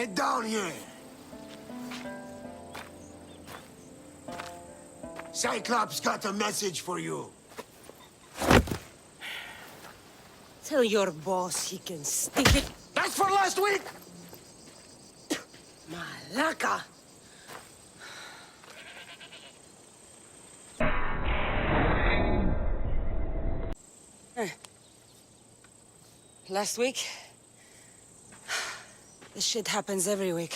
Get down here! Cyclops got a message for you. Tell your boss he can stick it. That's for last week! Malaka! Last week? This shit happens every week.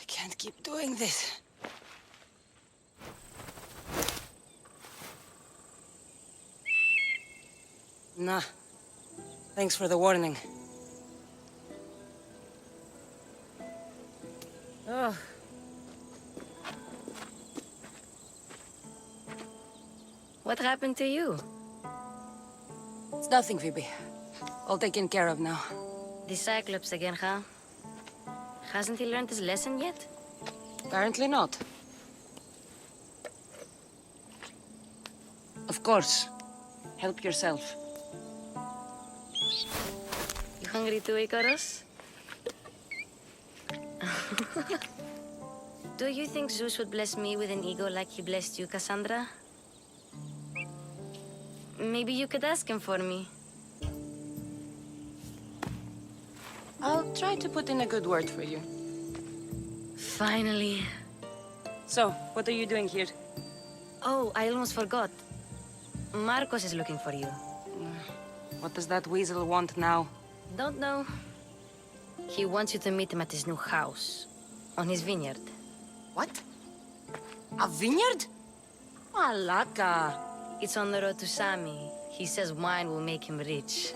I can't keep doing this. Nah. Thanks for the warning. Oh. What happened to you? It's nothing, Phoebe. All taken care of now. The Cyclops again, huh? Hasn't he learned his lesson yet? Apparently not. Of course. Help yourself. You hungry too, Icarus? Do you think Zeus would bless me with an ego like he blessed you, Cassandra? Maybe you could ask him for me. I'll try to put in a good word for you. Finally. So, what are you doing here? Oh, I almost forgot. Marcos is looking for you. What does that weasel want now? Don't know. He wants you to meet him at his new house. On his vineyard. What? A vineyard? Malaka. It's on the road to Sami. He says wine will make him rich.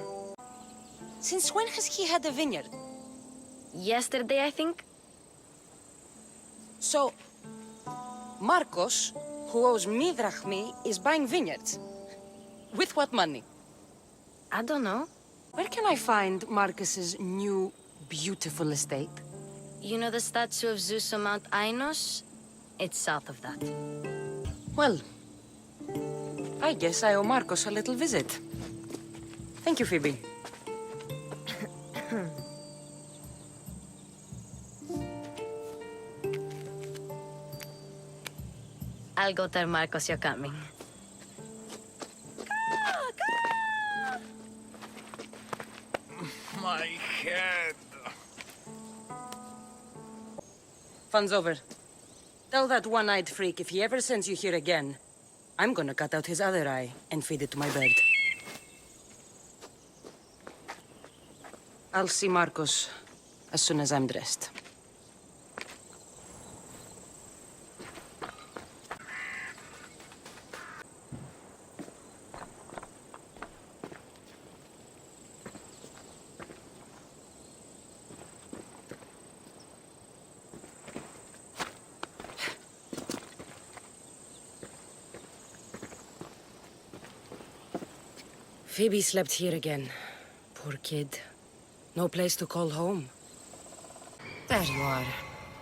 Since when has he had a vineyard? Yesterday, I think? So, Marcos, who owes me drachmi, is buying vineyards. With what money? I don't know. Where can I find Marcus's new, beautiful estate? You know the statue of Zeus on Mount Ainos? It's south of that. Well, I guess I owe Marcos a little visit. Thank you, Phoebe. I'll go tell Marcos you're coming. My head. Fun's over. Tell that one-eyed freak if he ever sends you here again, I'm gonna cut out his other eye and feed it to my bird. I'll see Marcos as soon as I'm dressed. Phoebe slept here again. Poor kid. No place to call home. There you are.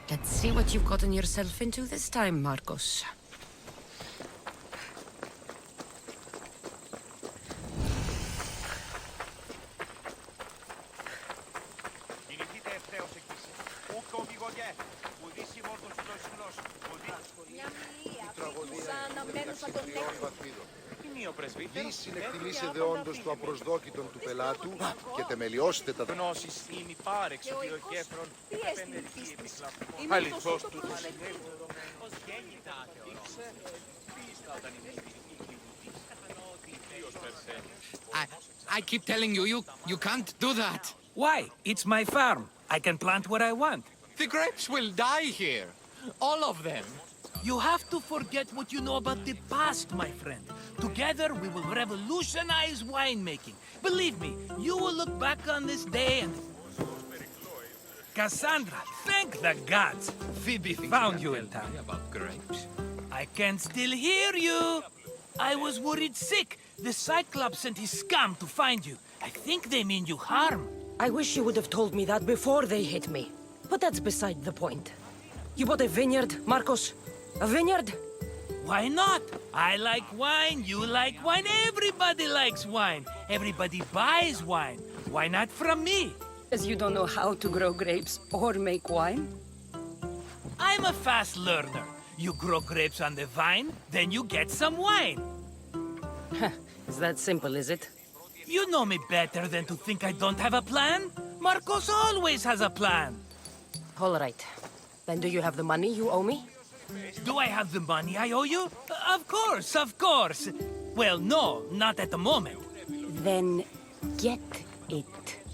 Let's see what you've gotten yourself into this time, Marcos. Δι συνεκτιμήσετε όντως το απροσδόκητον του πελάτου και τεμελιώσετε τα γνώσεις είναι υπάρεξ ότι ο Κέφρον επενεργεί επικλαπτικών αληθώς του το συνέβη ως γέννητα θεωρώ. Πίστα όταν είναι σπιτική κλειδωτής καθανό ότι ιδίως περσέν. I keep telling you, you can't do that. Why? It's my farm. I can plant what I want. The grapes will die here. All of them. You have to forget what you know about the past, my friend. Together, we will revolutionize winemaking. Believe me, you will look back on this day and... Cassandra, thank the gods! Phoebe found you in time. About grapes. I can still hear you! I was worried sick. The Cyclops sent his scum to find you. I think they mean you harm. I wish you would have told me that before they hit me. But that's beside the point. You bought a vineyard, Marcos? A vineyard? Why not? I like wine, you like wine, everybody likes wine. Everybody buys wine. Why not from me? As you don't know how to grow grapes or make wine? I'm a fast learner. You grow grapes on the vine, then you get some wine. Is that simple, is it? You know me better than to think I don't have a plan. Marcos always has a plan. All right. Then do you have the money you owe me? Do I have the money I owe you? Of course, of course. Well, no, not at the moment. Then get it.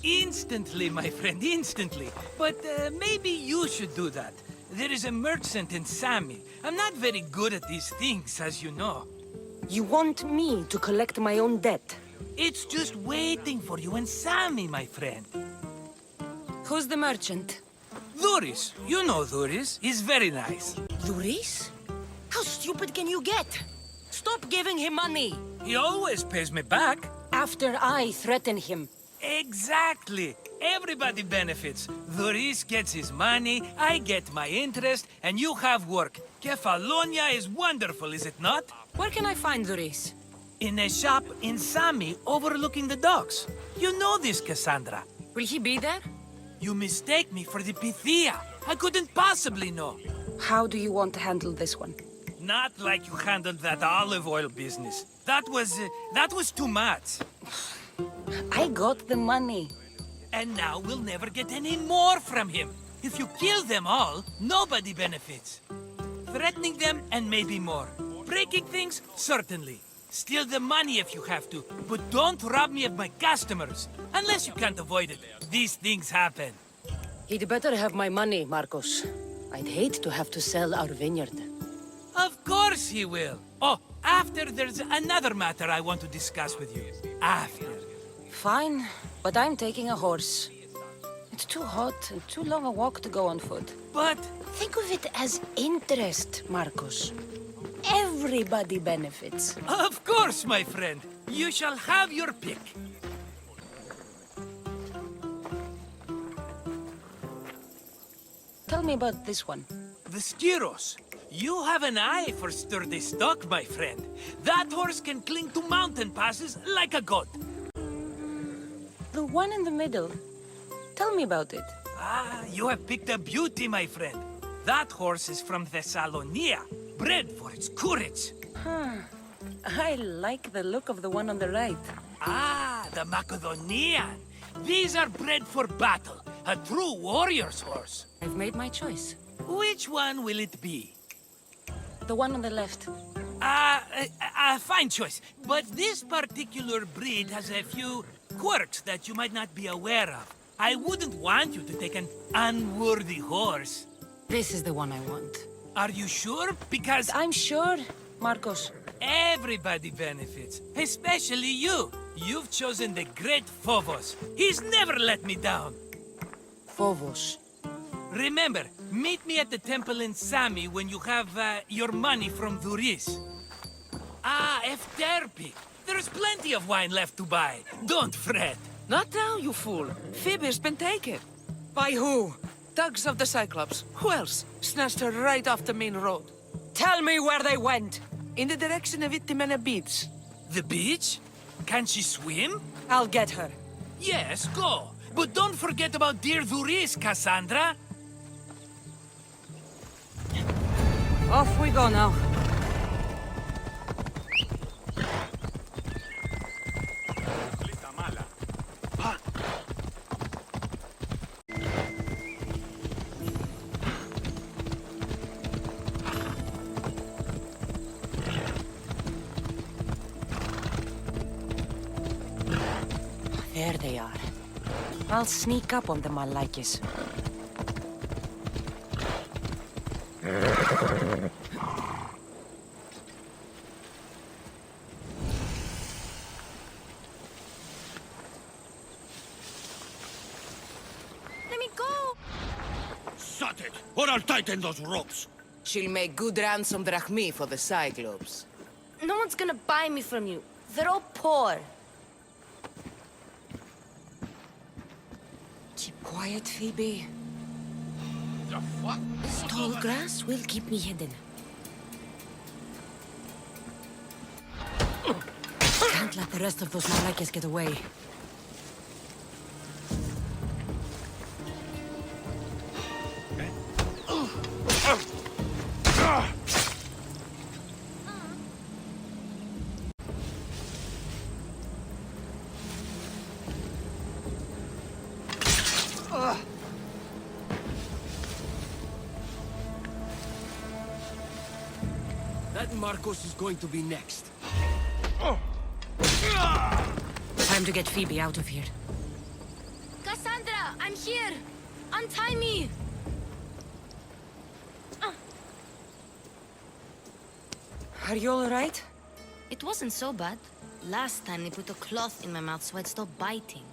Instantly, my friend, instantly. But maybe you should do that. There is a merchant in Sami. I'm not very good at these things, as you know. You want me to collect my own debt? It's just waiting for you in Sami, my friend. Who's the merchant? Duris, you know Duris. He's very nice. Luis? How stupid can you get? Stop giving him money! He always pays me back. After I threaten him. Exactly. Everybody benefits. Duris gets his money, I get my interest, and you have work. Kefalonia is wonderful, is it not? Where can I find Luis? In a shop in Sami overlooking the docks. You know this, Cassandra. Will he be there? You mistake me for the Pythia. I couldn't possibly know. How do you want to handle this one? Not like you handled that olive oil business. That was too much. I got the money. And now we'll never get any more from him. If you kill them all, nobody benefits. Threatening them and maybe more. Breaking things, certainly. Steal the money if you have to, but don't rob me of my customers. Unless you can't avoid it. These things happen. He'd better have my money, Marcos. I'd hate to have to sell our vineyard. Of course he will. Oh, after there's another matter I want to discuss with you. After. Fine, but I'm taking a horse. It's too hot and too long a walk to go on foot. But Think of it as interest, Marcos. Everybody benefits. of course, my friend. You shall have your pick. Tell me about this one. The Skiros. You have an eye for sturdy stock, my friend. That horse can cling to mountain passes like a goat. The one in the middle. Tell me about it. Ah, you have picked a beauty, my friend. That horse is from Thessalonia, bred for its courage. I like the look of the one on the right. Ah, the Macedonian. These are bred for battle, a true warrior's horse. I've made my choice. Which one will it be? The one on the left. Fine choice. But this particular breed has a few quirks that you might not be aware of. I wouldn't want you to take an unworthy horse. This is the one I want. Are you sure? Because I'm sure, Marcos. everybody benefits, especially you. You've chosen the great Phobos. He's never let me down. Phobos. Remember, meet me at the temple in Sami when you have your money from Duris. Ah, Efterpi. There's plenty of wine left to buy. Don't fret. Not now, you fool. Phoebe's been taken. By who? Thugs of the Cyclops. Who else? Snatched her right off the main road. Tell me where they went. In the direction of Itimena Beach. The beach? Can she swim? I'll get her. Yes, go. But don't forget about dear Duris, Cassandra. Off we go now. There they are. I'll sneak up on them, Malakis. Let me go! Shut it, or I'll tighten those ropes. She'll make good ransom drachmi for the Cyclops. No one's gonna buy me from you. They're all poor. Keep quiet, Phoebe. The fuck? This tall grass will keep me hidden. Can't let the rest of those Malakis get away. That Marcos is going to be next. Time to get Phoebe out of here. Cassandra, I'm here! Untie me! Are you alright? It wasn't so bad. Last time they put a cloth in my mouth so I'd stop biting.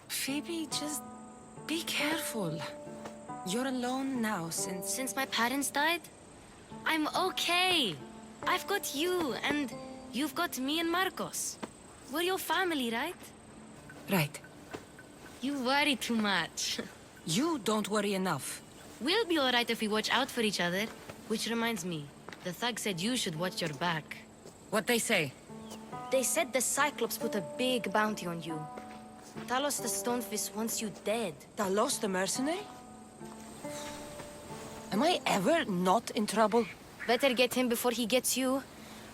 Phoebe, just be careful. You're alone now since... Since my parents died, I'm okay. I've got you, and you've got me and Marcos. We're your family, right? Right. You worry too much. You don't worry enough. We'll be alright if we watch out for each other. Which reminds me, the thug said you should watch your back. What they say? They said the Cyclops put a big bounty on you. Talos the Stonefist wants you dead. Talos the mercenary? Am I ever not in trouble? Better get him before he gets you.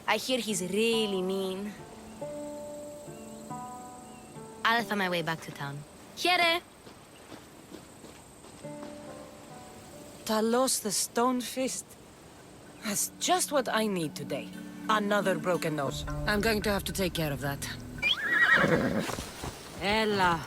I hear he's really mean. I'll find my way back to town. Here! Talos the Stonefist? That's just what I need today. Another broken nose. I'm going to have to take care of that. Ella.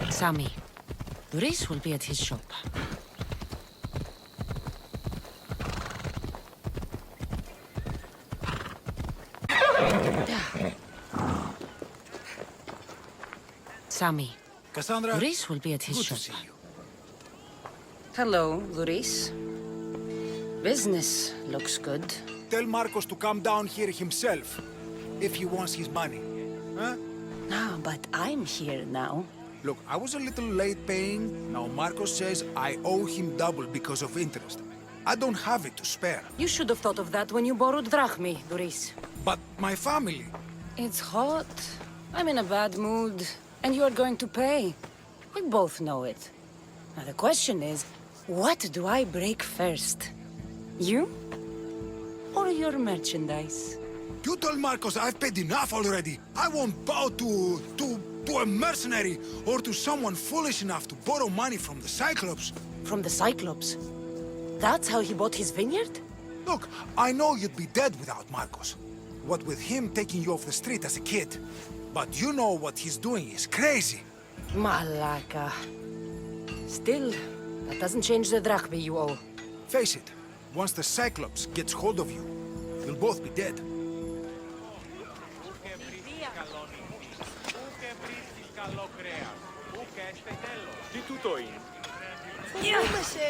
Sammy. Reese will be at his shop. Sammy. Cassandra, Reese will be at his good shop. to see you. Hello, Luis. Business looks good. Tell Marcos to come down here himself, if he wants his money. Huh? No, but I'm here now. Look, I was a little late paying. Now Marcos says I owe him double because of interest. I don't have it to spare. You should have thought of that when you borrowed drachmi, Luis. But my family... It's hot. I'm in a bad mood. And you are going to pay. We both know it. Now the question is, what do I break first? You? Or your merchandise? You told Marcos I've paid enough already. I won't bow to a mercenary or to someone foolish enough to borrow money from the Cyclops. From the Cyclops? That's how he bought his vineyard? Look, I know you'd be dead without Marcos. What with him taking you off the street as a kid. But you know what he's doing is crazy. Malaka. Still, that doesn't change the drachmi you owe. Face it, once the Cyclops gets hold of you, you'll both be dead.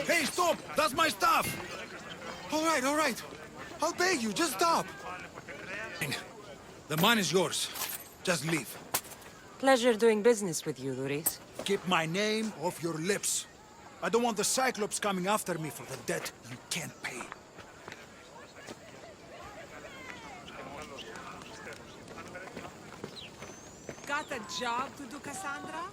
Hey, stop! That's my stuff! All right. I'll pay you, just stop. The money is yours. Just leave. Pleasure doing business with you, Luis. Keep my name off your lips. I don't want the Cyclops coming after me for the debt you can't pay. Got a job to do, Cassandra?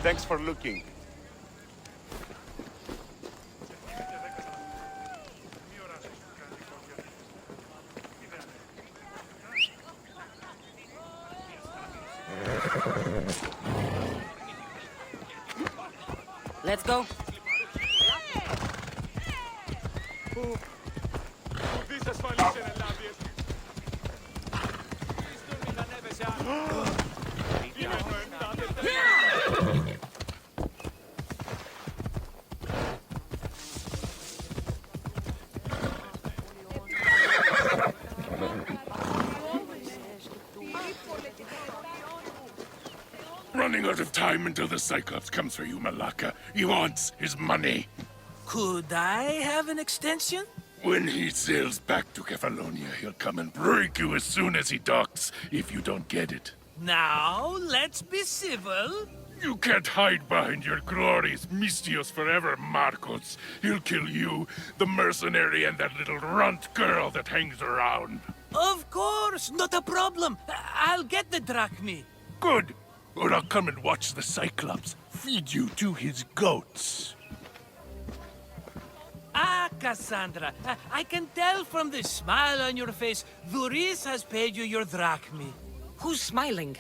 Thanks for looking. Let's go. running out of time until the Cyclops comes for you, Malaka. He wants his money. Could I have an extension? When he sails back to Kefalonia, he'll come and break you as soon as he docks, if you don't get it. Now, let's be civil. You can't hide behind your glories, Mistios forever, Marcos. He'll kill you, the mercenary, and that little runt girl that hangs around. Of course, not a problem. I'll get the drachmi. Good. Or I'll come and watch the Cyclops feed you to his goats. Ah, Cassandra, I can tell from the smile on your face, Duris has paid you your drachmi. Who's smiling?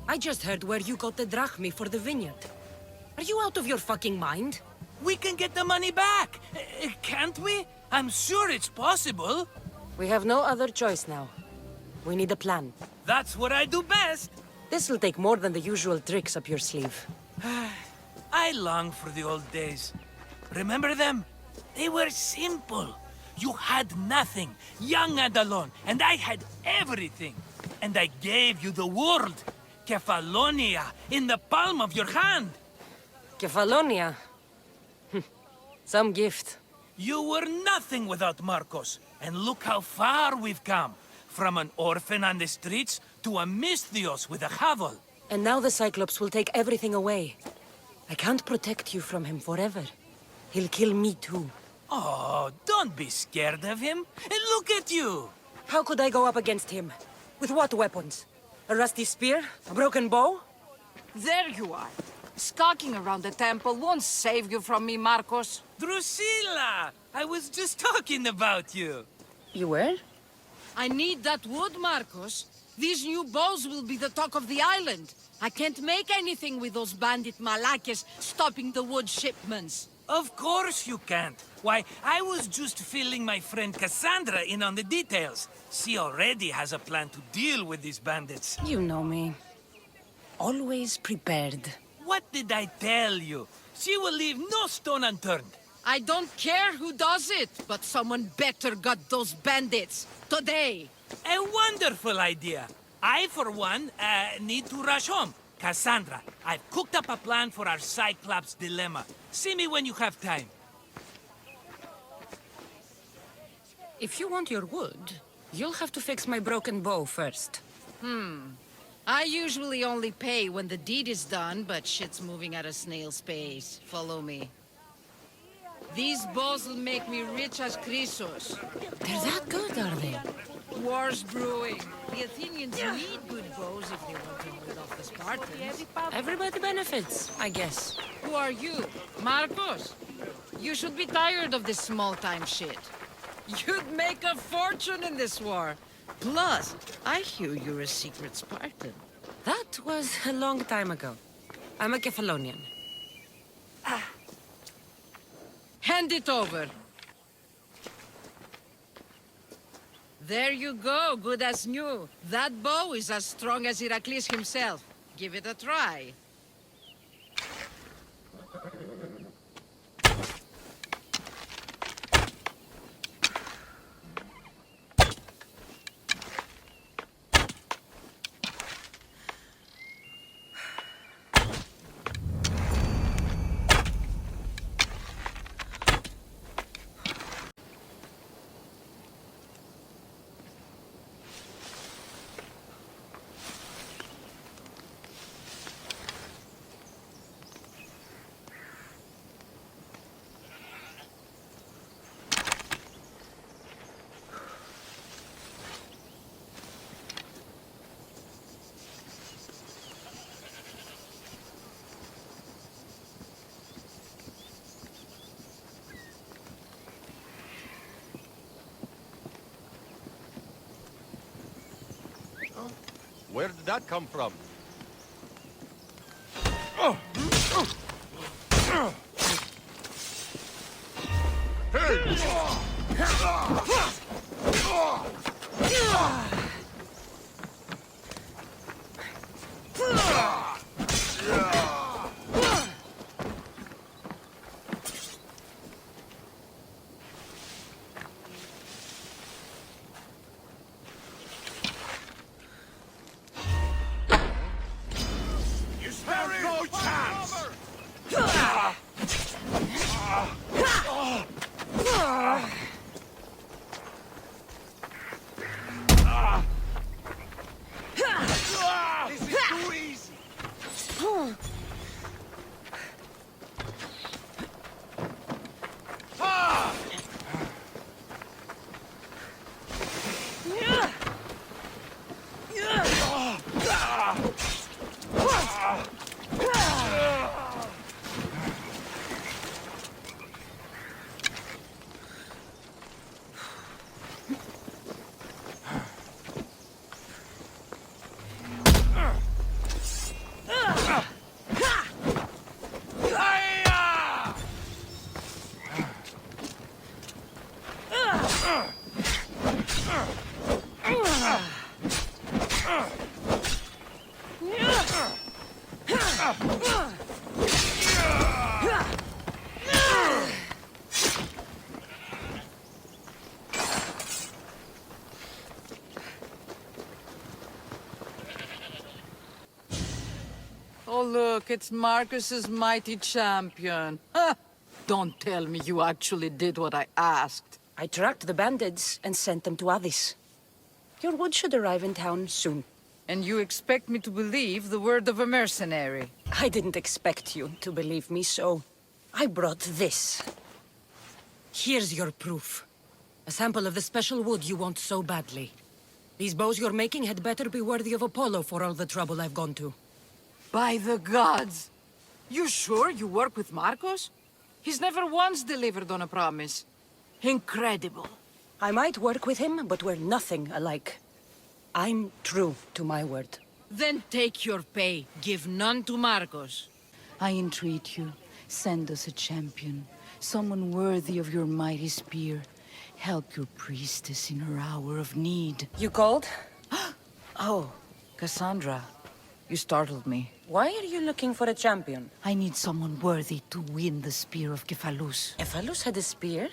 I just heard where you got the drachmi for the vineyard. Are you out of your fucking mind? We can get the money back, can't we? I'm sure it's possible. We have no other choice now. We need a plan. That's what I do best. This'll take more than the usual tricks up your sleeve. I long for the old days. Remember them? They were simple. You had nothing, young and alone, and I had everything. And I gave you the world, Kefalonia, in the palm of your hand. Kefalonia? Some gift. You were nothing without Marcos, and look how far we've come. From an orphan on the streets to a Misthios with a hovel. And now the Cyclops will take everything away. I can't protect you from him forever. He'll kill me too. Oh, don't be scared of him. And look at you. How could I go up against him? With what weapons? A rusty spear? A broken bow? There you are. Skulking around the temple won't save you from me, Marcos. Drusilla! I was just talking about you. You were? I need that wood, Marcos. These new bows will be the talk of the island. I can't make anything with those bandit Malakes stopping the wood shipments. Of course you can't. Why, I was just filling my friend Cassandra in on the details. She already has a plan to deal with these bandits. You know me. Always prepared. What did I tell you? She will leave no stone unturned. I don't care who does it, but someone better got those bandits. Today. A wonderful idea. I, for one, need to rush home. Cassandra, I've cooked up a plan for our Cyclops dilemma. See me when you have time. If you want your wood, you'll have to fix my broken bow first. I usually only pay when the deed is done, but shit's moving at a snail's pace. Follow me. These bows will make me rich as Chrysos. They're that good, are they? War's brewing. The Athenians need good bows if they want to hold off the Spartans. Everybody benefits, I guess. Who are you? Marcos? You should be tired of this small-time shit. You'd make a fortune in this war. Plus, I hear you're a secret Spartan. That was a long time ago. I'm a Kefalonian. Hand it over. There you go, good as new. That bow is as strong as Heracles himself. Give it a try. Where did that come from? Oh, look, it's Marcus's mighty champion. Ha! Don't tell me you actually did what I asked. I tracked the bandits and sent them to Addis. Your wood should arrive in town soon. And you expect me to believe the word of a mercenary? I didn't expect you to believe me, so I brought this. Here's your proof. A sample of the special wood you want so badly. These bows you're making had better be worthy of Apollo for all the trouble I've gone to. By the gods! You sure you work with Marcos? He's never once delivered on a promise. Incredible. I might work with him, but we're nothing alike. I'm true to my word. Then take your pay. Give none to Marcos. I entreat you, send us a champion. Someone worthy of your mighty spear. Help your priestess in her hour of need. You called? Oh, Cassandra. You startled me. Why are you looking for a champion? I need someone worthy to win the spear of Cephalus. Cephalus had a spear?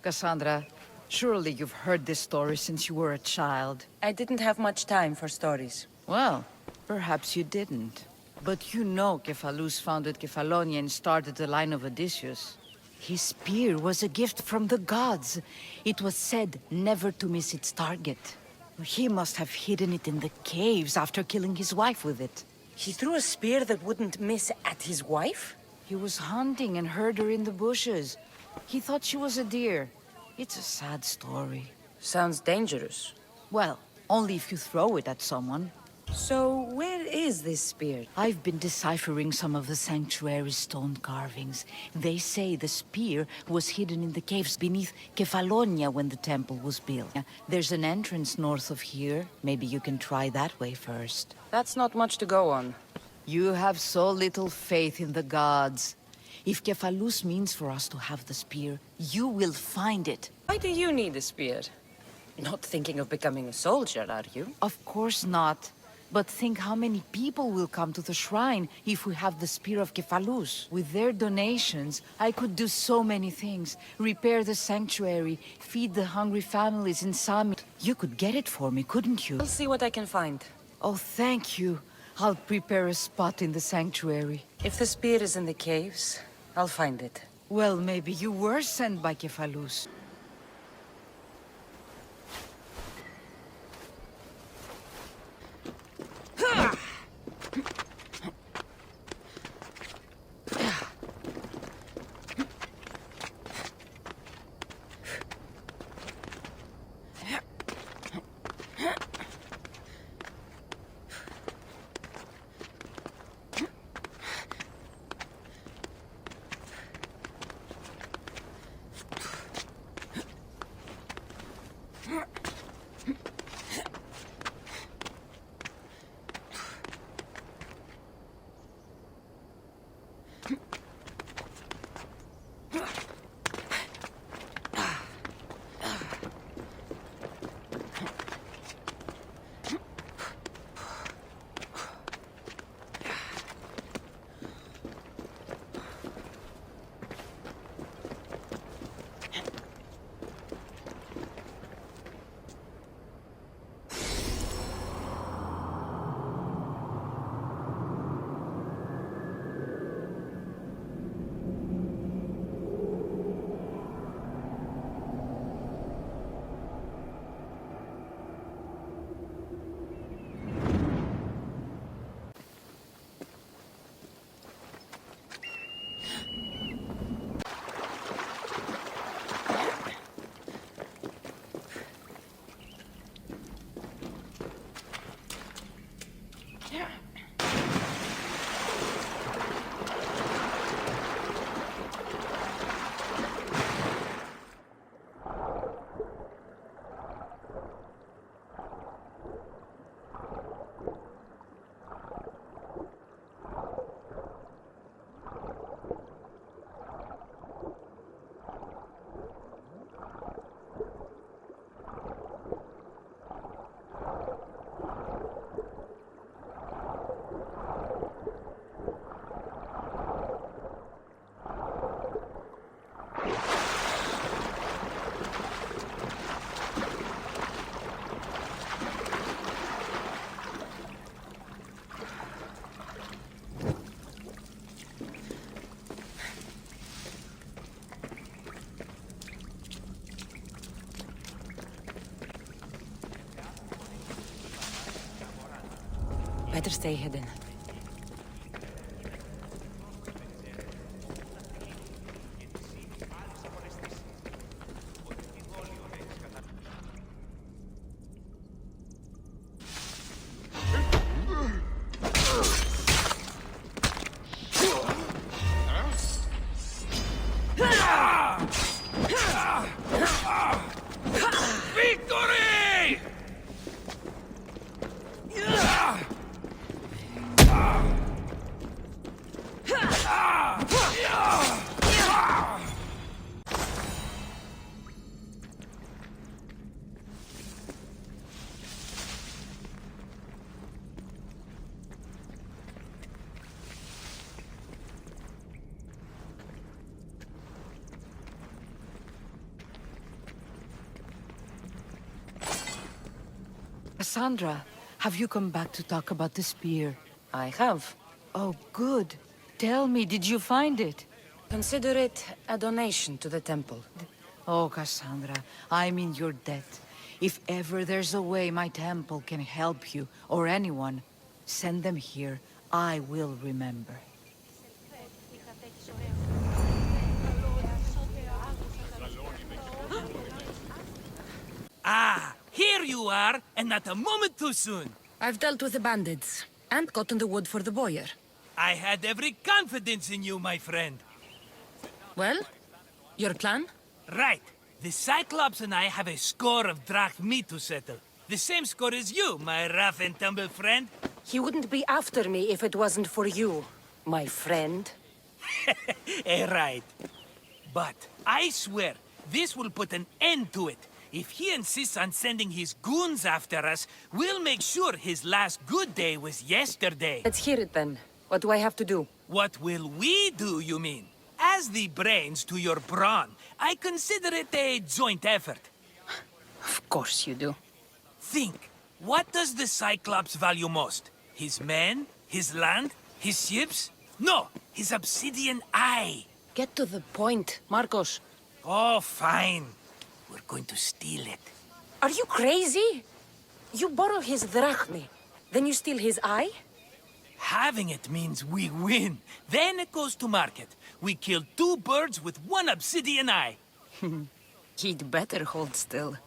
Cassandra, surely you've heard this story since you were a child. I didn't have much time for stories. Well, perhaps you didn't. But you know Cephalus founded Kefalonia and started the line of Odysseus. His spear was a gift from the gods. It was said never to miss its target. He must have hidden it in the caves after killing his wife with it. He threw a spear that wouldn't miss at his wife? He was hunting and heard her in the bushes. He thought she was a deer. It's a sad story. Sounds dangerous. Well, only if you throw it at someone. So, where is this spear? I've been deciphering some of the sanctuary's stone carvings. They say the spear was hidden in the caves beneath Kefalonia when the temple was built. There's an entrance north of here. Maybe you can try that way first. That's not much to go on. You have so little faith in the gods. If Cephalus means for us to have the spear, you will find it. Why do you need a spear? Not thinking of becoming a soldier, are you? Of course not. But think how many people will come to the shrine if we have the Spear of Cephalus. With their donations, I could do so many things. Repair the sanctuary, feed the hungry families in Summit. You could get it for me, couldn't you? I'll see what I can find. Oh, thank you. I'll prepare a spot in the sanctuary. If the spear is in the caves, I'll find it. Well, maybe you were sent by Cephalus. Better stay hidden. Victory! Cassandra, have you come back to talk about the spear? I have. Oh, good. Tell me, did you find it? Consider it a donation to the temple. Oh, Cassandra, I'm in your debt. If ever there's a way my temple can help you, or anyone, send them here. I will remember. Ah, here you are, and not a moment too soon. I've dealt with the bandits, and gotten the wood for the boiler. I had every confidence in you, my friend. Well, your plan? Right. The Cyclops and I have a score of drachmi to settle. The same score as you, my rough and tumble friend. He wouldn't be after me if it wasn't for you, my friend. Right. But I swear, this will put an end to it. If he insists on sending his goons after us, we'll make sure his last good day was yesterday. Let's hear it then. What do I have to do? What will we do, you mean? As the brains to your brawn, I consider it a joint effort. Of course you do. Think, what does the Cyclops value most? His men? His land? His ships? No, his obsidian eye. Get to the point, Marcos. Oh, fine. We're going to steal it. Are you crazy? You borrow his drachmi, then you steal his eye? Having it means we win. Then it goes to market. We kill 2 birds with 1 obsidian eye. He'd better hold still,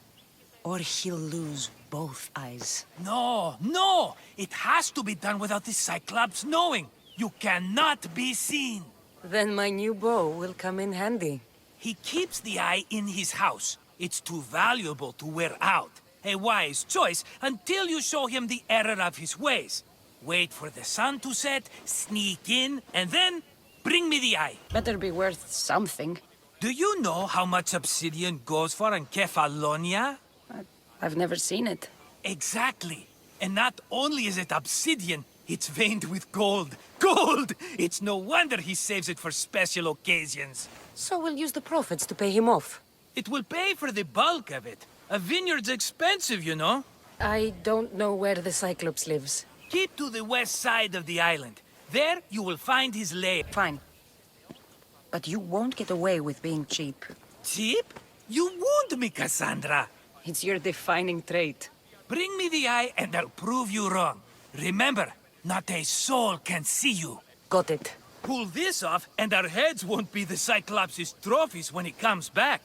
or he'll lose both eyes. No, no! It has to be done without the Cyclops knowing. You cannot be seen. Then my new bow will come in handy. He keeps the eye in his house. It's too valuable to wear out. A wise choice until you show him the error of his ways. Wait for the sun to set, sneak in, and then bring me the eye. Better be worth something. Do you know how much obsidian goes for in Kefalonia? I've never seen it. Exactly. And not only is it obsidian, it's veined with gold. Gold! It's no wonder he saves it for special occasions. So we'll use the profits to pay him off. It will pay for the bulk of it. A vineyard's expensive, you know. I don't know where the Cyclops lives. Keep to the west side of the island. There, you will find his lair. Fine. But you won't get away with being cheap. Cheap? You wound me, Cassandra. It's your defining trait. Bring me the eye and I'll prove you wrong. Remember, not a soul can see you. Got it. Pull this off and our heads won't be the Cyclops' trophies when he comes back.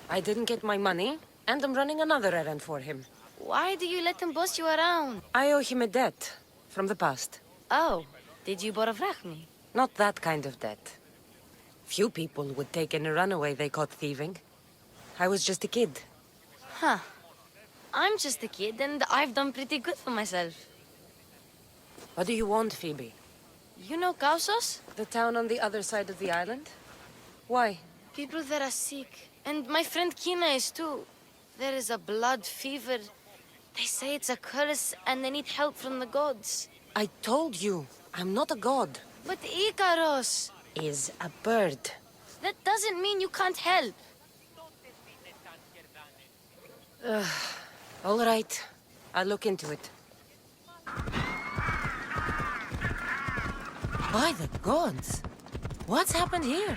I didn't get my money, and I'm running another errand for him. Why do you let him boss you around? I owe him a debt from the past. Oh, did you borrow drachmi? Not that kind of debt. Few people would take in a runaway they caught thieving. I was just a kid. Huh. I'm just a kid and I've done pretty good for myself. What do you want, Phoebe? You know Kausos? The town on the other side of the island? Why? People there are sick. And my friend Kina is too. There is a blood fever. They say it's a curse and they need help from the gods. I told you, I'm not a god. But Ikaros is a bird. That doesn't mean you can't help. All right. I'll look into it. By the gods! What's happened here?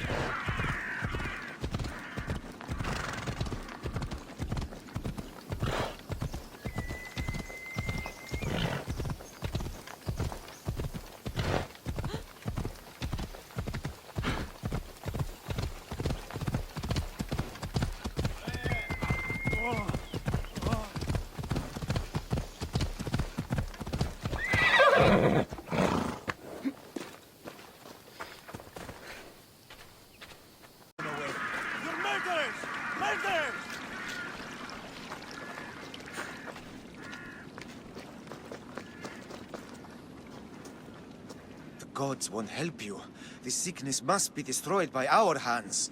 gods won't help you. The sickness must be destroyed by our hands.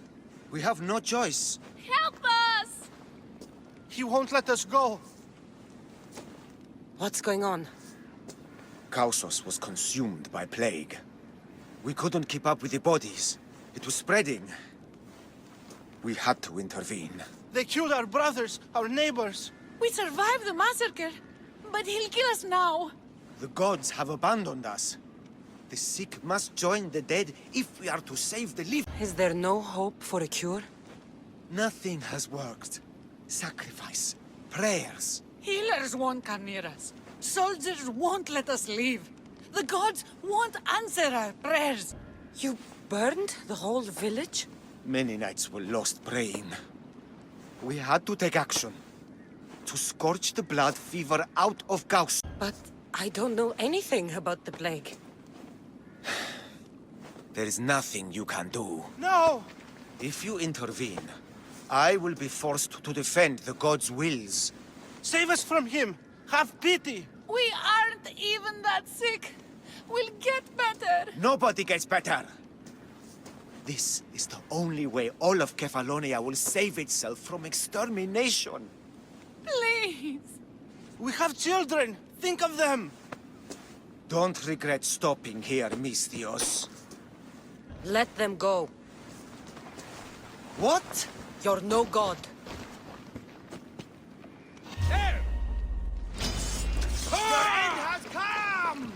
We have no choice. Help us! He won't let us go. What's going on? Kausos was consumed by plague. We couldn't keep up with the bodies. It was spreading. We had to intervene. They killed our brothers, our neighbors. We survived the massacre, but he'll kill us now. The gods have abandoned us. The sick must join the dead if we are to save the living. Is there no hope for a cure? Nothing has worked. Sacrifice, prayers. Healers won't come near us. Soldiers won't let us leave. The gods won't answer our prayers. You burned the whole village? Many nights were lost praying. We had to take action. To scorch the blood fever out of Gauss. But I don't know anything about the plague. There is nothing you can do. No! If you intervene, I will be forced to defend the gods' wills. Save us from him! Have pity! We aren't even that sick. We'll get better. Nobody gets better. This is the only way all of Kefalonia will save itself from extermination. Please. We have children! Think of them! Don't regret stopping here, Misthios. Let them go. What? You're no god. There! Your end has come!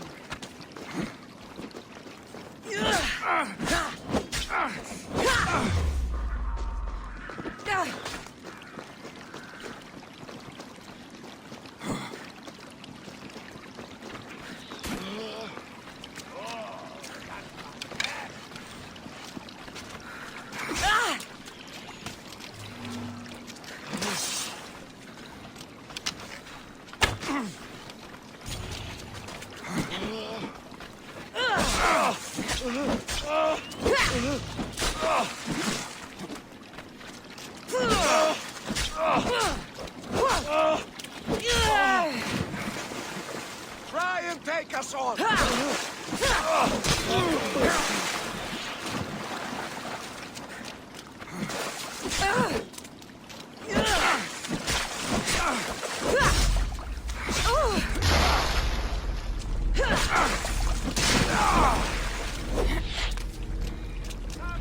Try and take us on! Come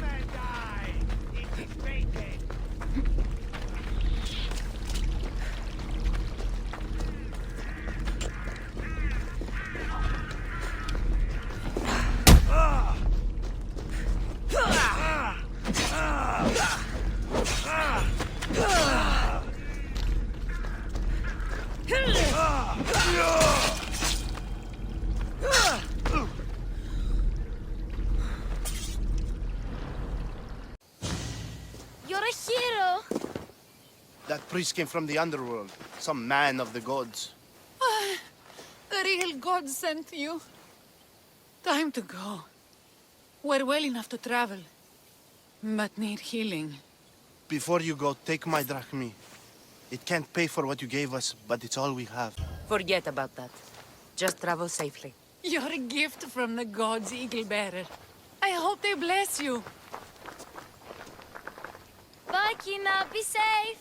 and die! It is fated! You're a hero! That priest came from the underworld. Some man of the gods. The real god sent you. Time to go. We're well enough to travel, but need healing. Before you go, take my drachmi. It can't pay for what you gave us, but it's all we have. Forget about that. Just travel safely. You're a gift from the gods, Eagle Bearer. I hope they bless you. Bye, Kina. Be safe!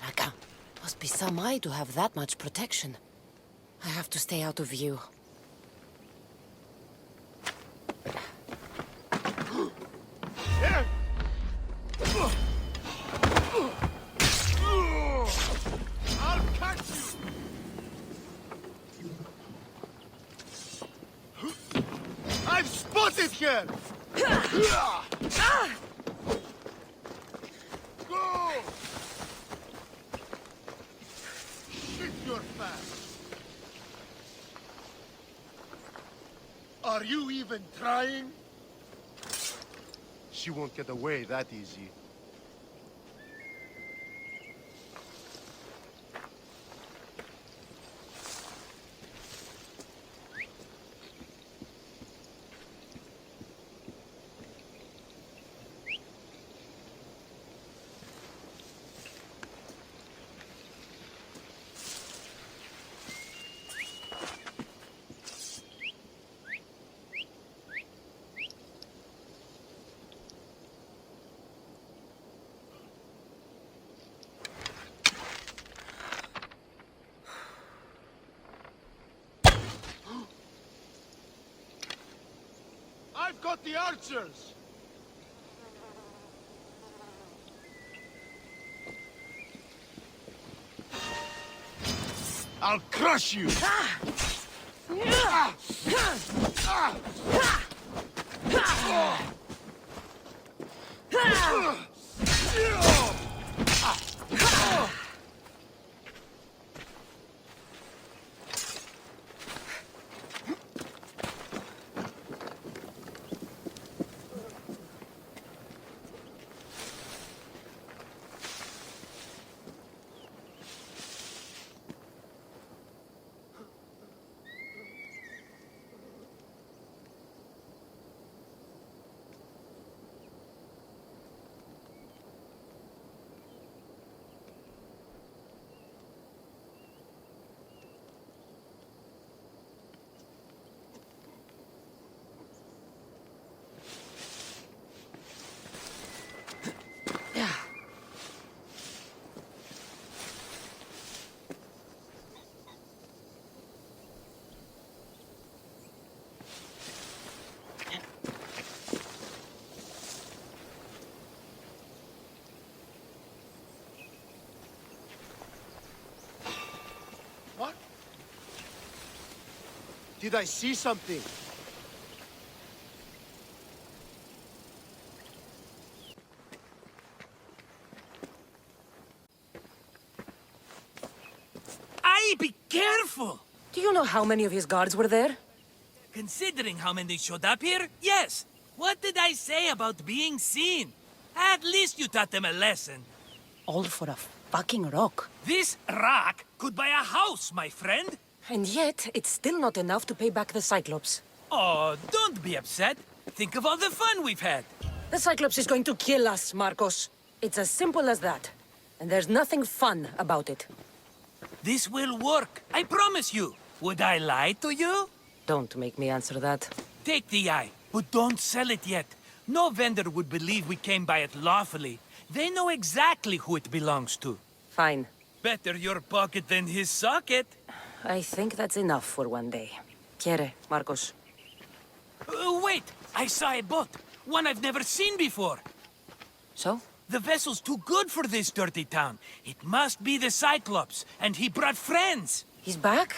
Alaka, must be some eye to have that much protection. I have to stay out of view. I'll catch you! I've spotted her! Go! Shit your fast! Are you even trying? She won't get away that easy. I've got the archers! I'll crush you! What? Did I see something? Aye, be careful! Do you know how many of his guards were there? Considering how many showed up here, yes. What did I say about being seen? At least you taught them a lesson. All for a fucking rock. This rock could buy a house, my friend. And yet, it's still not enough to pay back the Cyclops. Oh, don't be upset. Think of all the fun we've had. The Cyclops is going to kill us, Marcos. It's as simple as that. And there's nothing fun about it. This will work, I promise you. Would I lie to you? Don't make me answer that. Take the eye, but don't sell it yet. No vendor would believe we came by it lawfully. They know exactly who it belongs to. Fine. Better your pocket than his socket. I think that's enough for one day. Quiere, Marcos. Wait! I saw a boat. One I've never seen before. So? The vessel's too good for this dirty town. It must be the Cyclops, and he brought friends. He's back?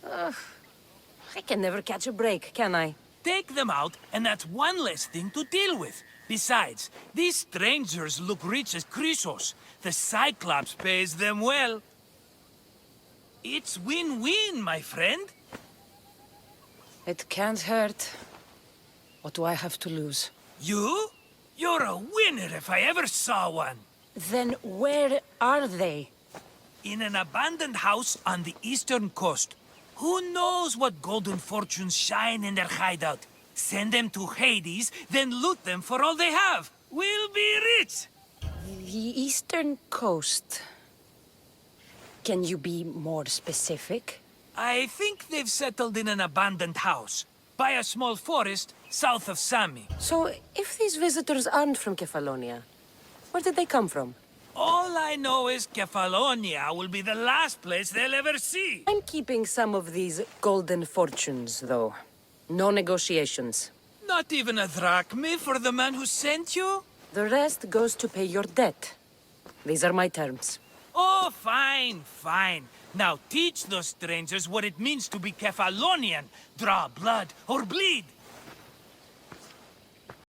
I can never catch a break, can I? Take them out, and that's one less thing to deal with. Besides, these strangers look rich as Chrysos. The Cyclops pays them well. It's win-win, my friend. It can't hurt. What do I have to lose? You? You're a winner if I ever saw one. Then where are they? In an abandoned house on the eastern coast. Who knows what golden fortunes shine in their hideout? Send them to Hades, then loot them for all they have. We'll be rich! The eastern coast. Can you be more specific? I think they've settled in an abandoned house, by a small forest south of Sami. So, if these visitors aren't from Kefalonia, where did they come from? All I know is Kefalonia will be the last place they'll ever see. I'm keeping some of these golden fortunes, though. No negotiations. Not even a drachma for the man who sent you? The rest goes to pay your debt. These are my terms. Oh, fine, fine. Now teach those strangers what it means to be Kefalonian. Draw blood or bleed.